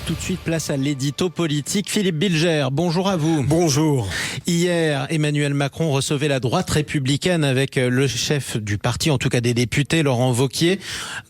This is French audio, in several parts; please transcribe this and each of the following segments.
Tout de suite, place à l'édito politique. Philippe Bilger, bonjour à vous. Bonjour. Hier, Emmanuel Macron recevait la droite républicaine avec le chef du parti, en tout cas des députés, Laurent Wauquiez.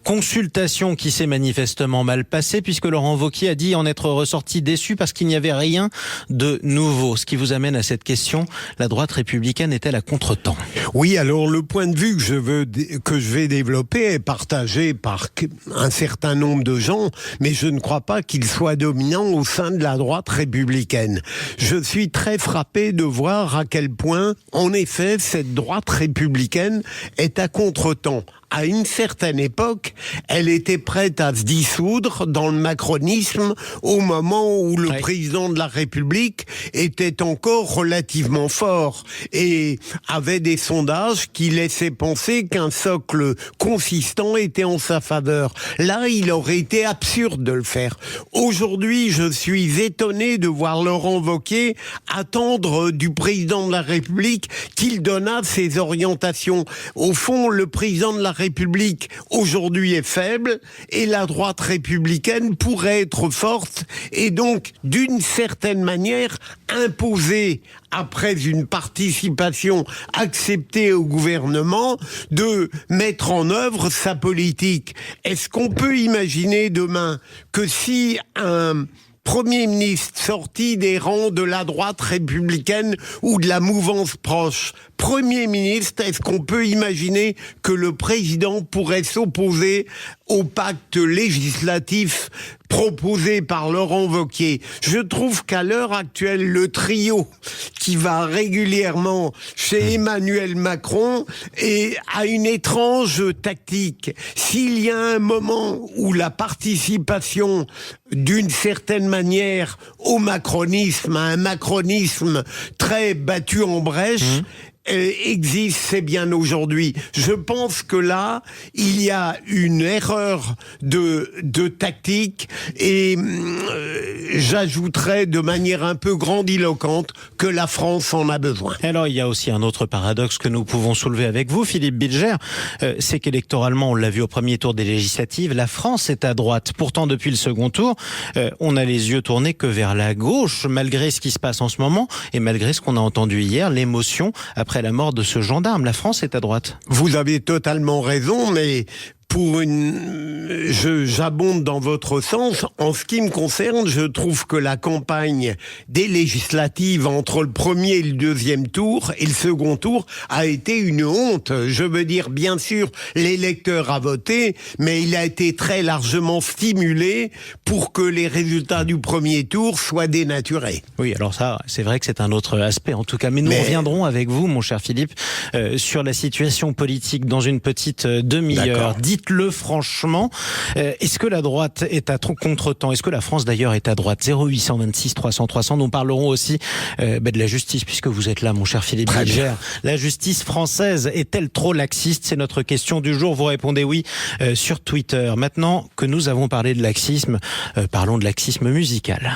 Consultation qui s'est manifestement mal passée puisque Laurent Wauquiez a dit en être ressorti déçu parce qu'il n'y avait rien de nouveau. Ce qui vous amène à cette question, la droite républicaine est-elle à contretemps ? Oui, alors le point de vue que je vais développer est partagé par un certain nombre de gens, mais je ne crois pas qu'il soit dominant au sein de la droite républicaine. Je suis très frappé de voir à quel point, en effet, cette droite républicaine est à contretemps. À une certaine époque, elle était prête à se dissoudre dans le macronisme au moment où le président de la République était encore relativement fort et avait des sondages qui laissaient penser qu'un socle consistant était en sa faveur. Là, il aurait été absurde de le faire. Aujourd'hui, je suis étonné de voir Laurent Wauquiez attendre du président de la République qu'il donnât ses orientations. Au fond, le président de la République aujourd'hui est faible et la droite républicaine pourrait être forte et donc d'une certaine manière imposer après une participation acceptée au gouvernement de mettre en œuvre sa politique. Est-ce qu'on peut imaginer demain que si un Premier ministre sorti des rangs de la droite républicaine ou de la mouvance proche, Premier ministre, est-ce qu'on peut imaginer que le président pourrait s'opposer au pacte législatif proposé par Laurent Wauquiez? Je trouve qu'à l'heure actuelle, le trio qui va régulièrement chez Emmanuel Macron a une étrange tactique. S'il y a un moment où la participation d'une certaine manière au macronisme, à un macronisme très battu en brèche, existe, c'est bien aujourd'hui. Je pense que là, il y a une erreur de tactique et j'ajouterais de manière un peu grandiloquente que la France en a besoin. Alors, il y a aussi un autre paradoxe que nous pouvons soulever avec vous, Philippe Bilger, c'est qu'électoralement, on l'a vu au premier tour des législatives, la France est à droite. Pourtant, depuis le second tour, on a les yeux tournés que vers la gauche, malgré ce qui se passe en ce moment et malgré ce qu'on a entendu hier, l'émotion après la mort de ce gendarme. La France est à droite. Vous avez totalement raison, mais j'abonde dans votre sens. En ce qui me concerne, je trouve que la campagne des législatives entre le premier et le deuxième tour et le second tour a été une honte. Je veux dire, bien sûr, l'électeur a voté, mais il a été très largement stimulé pour que les résultats du premier tour soient dénaturés. Oui, alors ça, c'est vrai que c'est un autre aspect en tout cas. Mais nous reviendrons avec vous, mon cher Philippe, sur la situation politique dans une petite demi-heure. Dites-le franchement, est-ce que la droite est à contretemps ? Est-ce que la France d'ailleurs est à droite ? 0826 300 300. Nous parlerons aussi de la justice, puisque vous êtes là, mon cher Philippe Bilger. La justice française est-elle trop laxiste ? C'est notre question du jour. Vous répondez oui sur Twitter. Maintenant que nous avons parlé de laxisme, parlons de laxisme musical.